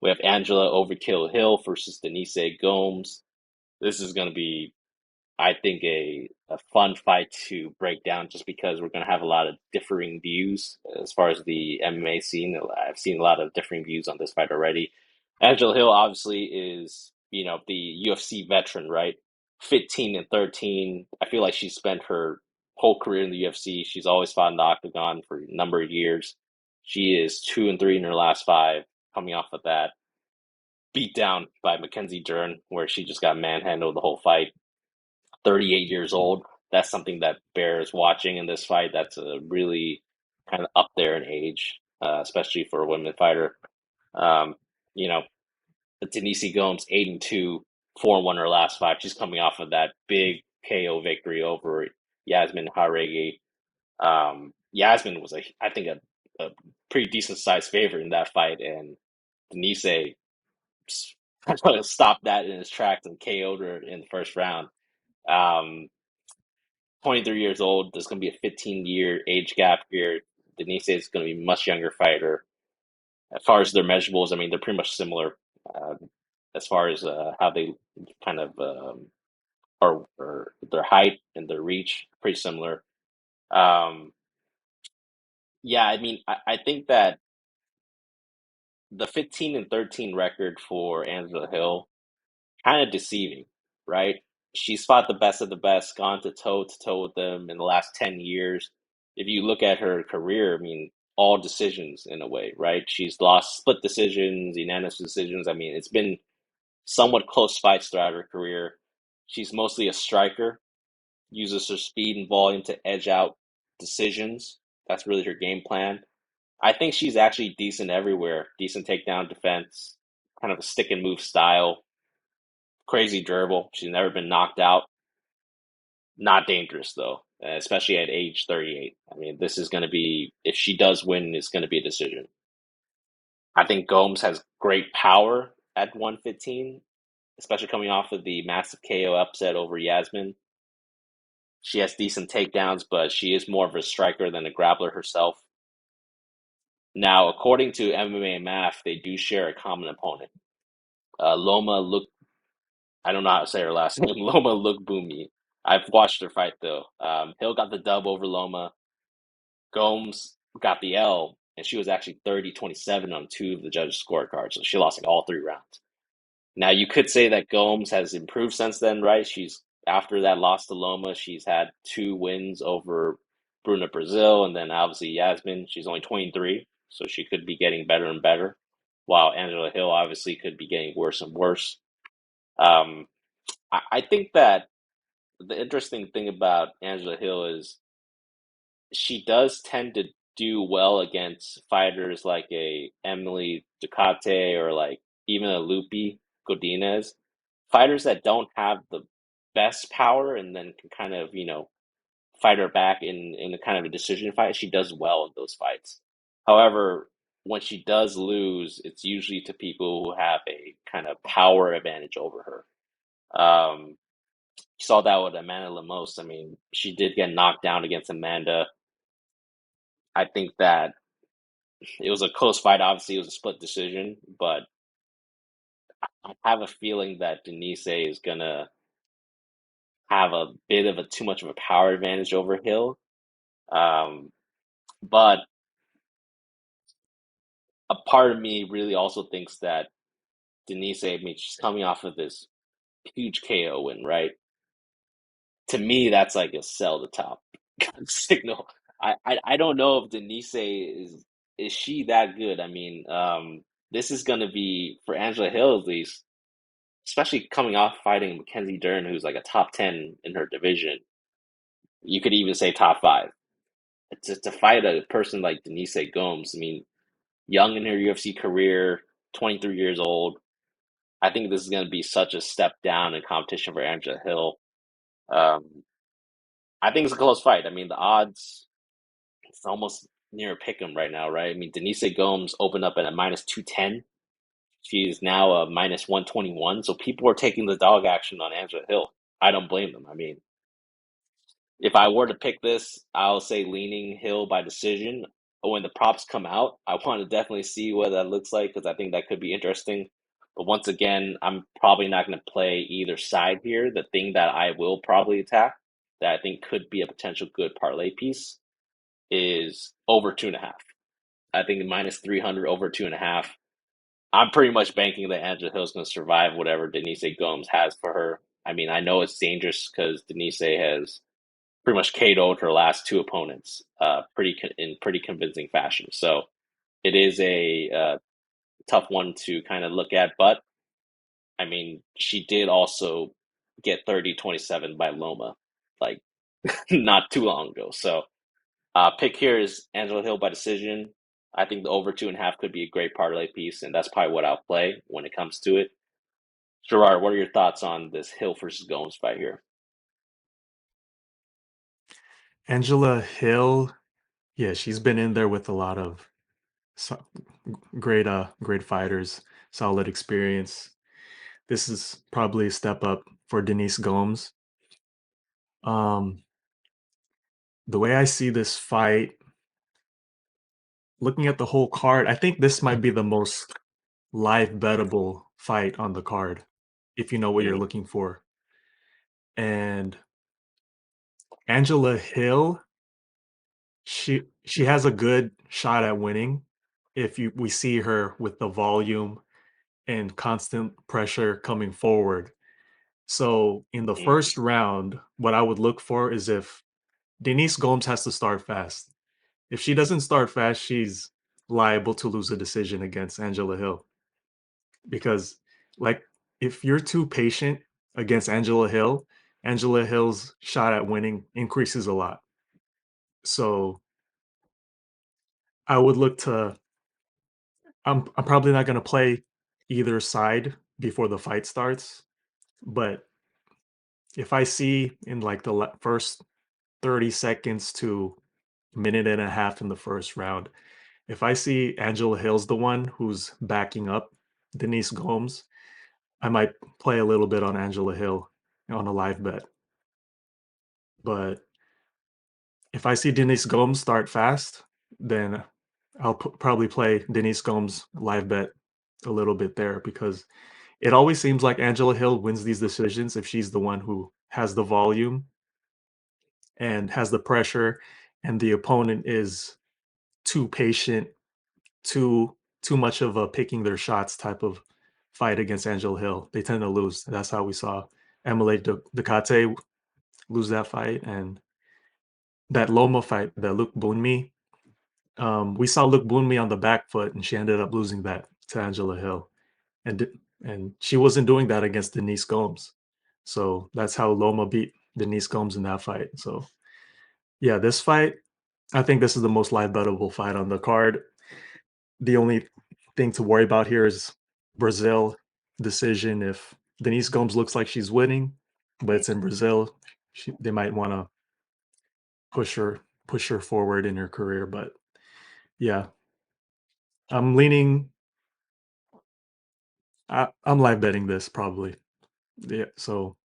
We have Angela Overkill Hill versus Denise Gomes. This is going to be, I think, a fun fight to break down just because we're going to have a lot of differing views as far as the MMA scene. I've seen a lot of differing views on this fight already. Angela Hill obviously is, the UFC veteran, right? 15 and 13. I feel like she spent her whole career in the UFC. She's always fought in the octagon for a number of years. She is 2 and 3 in her last five, coming off of that beat down by Mackenzie Dern, where she just got manhandled the whole fight. 38 years old. That's something that bears watching in this fight. That's a really kind of up there in age, especially for a women fighter. Um, you know, Denise Gomes 8-2, 4-1 her last five. She's coming off of that big KO victory over Yasmin Haregi. Yasmin was I think a pretty decent sized favorite in that fight, and Denise stopped that in his tracks and KO'd her in the first round. Um, 23 years old. There's going to be a 15-year age gap here. Denise is going to be a much younger fighter. As far as their measurables, I mean, they're pretty much similar as far as how they kind of are their height and their reach, pretty similar. Um, yeah, I mean, I think that the 15 and 13 record for Angela Hill kind of deceiving, right? She's fought the best of the best, gone to toe with them in the last 10 years. If you look at her career, I mean, all decisions in a way, right? She's lost split decisions, unanimous decisions. I mean, it's been somewhat close fights throughout her career. She's mostly a striker, uses her speed and volume to edge out decisions. That's really her game plan. I think she's actually decent everywhere. Decent takedown defense, kind of a stick and move style, crazy durable. She's never been knocked out. Not dangerous though, especially at age 38. I mean, this is going to be, if she does win, it's going to be a decision. I think Gomes has great power at 115, especially coming off of the massive KO upset over Yasmin. She has decent takedowns, but she is more of a striker than a grappler herself. Now, according to MMA Math, they do share a common opponent. Loma look, I don't know how to say her last name. Loma look boomy. I've watched her fight though. Hill got the dub over Loma. Gomes got the L, and she was actually 30-27 on two of the judges' scorecards, so she lost like all three rounds. Now you could say that Gomes has improved since then, right? She's after that loss to Loma, she's had two wins over Bruna Brazil, and then obviously Yasmin. She's only 23, so she could be getting better and better. While Angela Hill obviously could be getting worse and worse. Um, I think that the interesting thing about Angela Hill is she does tend to do well against fighters like a Emily Ducati or like even a Lupi Godinez, fighters that don't have the best power and then can kind of, fight her back in a kind of a decision fight. She does well in those fights. However, when she does lose, it's usually to people who have a kind of power advantage over her. You saw that with Amanda Lemos. I mean, she did get knocked down against Amanda. I think that it was a close fight. Obviously, it was a split decision, but I have a feeling that Denise is gonna have a bit of a too much of a power advantage over Hill. Um, but a part of me really also thinks that Denise, I mean, she's coming off of this huge KO win, right? To me, that's like a sell the top kind of signal. I don't know if Denise is she that good? I mean, this is gonna be for Angela Hill at least, especially coming off fighting Mackenzie Dern, who's like a top 10 in her division. You could even say top five. To fight a person like Denise Gomes, I mean, young in her UFC career, 23 years old. I think this is going to be such a step down in competition for Angela Hill. Um, I think it's a close fight. I mean, the odds, it's almost near a pick 'em right now, right? I mean, Denise Gomes opened up at a minus 210. She's now a minus 121. So people are taking the dog action on Angela Hill. I don't blame them. I mean, if I were to pick this, I'll say leaning Hill by decision. when the props come out, I want to definitely see what that looks like because I think that could be interesting. But once again, I'm probably not going to play either side here. The thing that I will probably attack that I think could be a potential good parlay piece is over 2.5. I think minus 300 over 2.5. I'm pretty much banking that Angela Hill's going to survive whatever Denise Gomes has for her. I mean, I know it's dangerous because Denise has pretty much KO'd her last two opponents, in pretty convincing fashion. So it is a tough one to kind of look at. But I mean, she did also get 30-27 by Loma, like not too long ago. So pick here is Angela Hill by decision. I think the over 2.5 could be a great parlay piece, and that's probably what I'll play when it comes to it. Gerard, what are your thoughts on this Hill versus Gomes fight here? Angela Hill, yeah, she's been in there with a lot of so, great fighters, solid experience. This is probably a step up for Denise Gomes. Um, the way I see this fight, looking at the whole card, I think this might be the most live bettable fight on the card, if you know what you're Mm, looking for. And Angela Hill, she has a good shot at winning if you we see her with the volume and constant pressure coming forward. So in the mm, first round, what I would look for is if Denise Gomes has to start fast. If she doesn't start fast, she's liable to lose a decision against Angela Hill because, like, if you're too patient against Angela Hill's shot at winning increases a lot. So I would look to. I'm probably not going to play either side before the fight starts, but if I see in like the first 30 seconds to minute and a half in the first round, if I see Angela Hill's the one who's backing up Denise Gomes, I might play a little bit on Angela Hill on a live bet. But if I see Denise Gomes start fast, then I'll probably play Denise Gomes live bet a little bit there because it always seems like Angela Hill wins these decisions if she's the one who has the volume and has the pressure, and the opponent is too patient, too much of a picking their shots type of fight against Angela Hill. They tend to lose. That's how we saw Emily Ducati lose that fight, and that Loma fight, that Luke Bunmi. We saw Luke Bunmi on the back foot, and she ended up losing that to Angela Hill, and she wasn't doing that against Denise Gomes. So that's how Loma beat Denise Gomes in that fight. So yeah, this fight, I think this is the most live bettable fight on the card. The only thing to worry about here is Brazil decision. If Denise Gomes looks like she's winning, but it's in Brazil, they might want to push her push her forward in her career. But yeah, I'm leaning. I'm live betting this probably. Yeah. So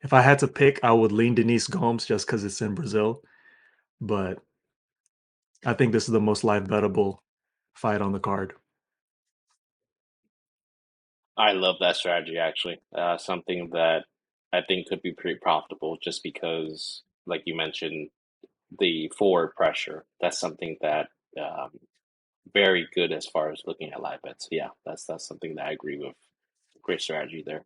if I had to pick, I would lean Denise Gomes just because it's in Brazil. But I think this is the most live bettable fight on the card. I love that strategy actually. Something that I think could be pretty profitable just because, like you mentioned, the forward pressure. That's something that um, very good as far as looking at live bets. Yeah, that's something that I agree with. Great strategy there.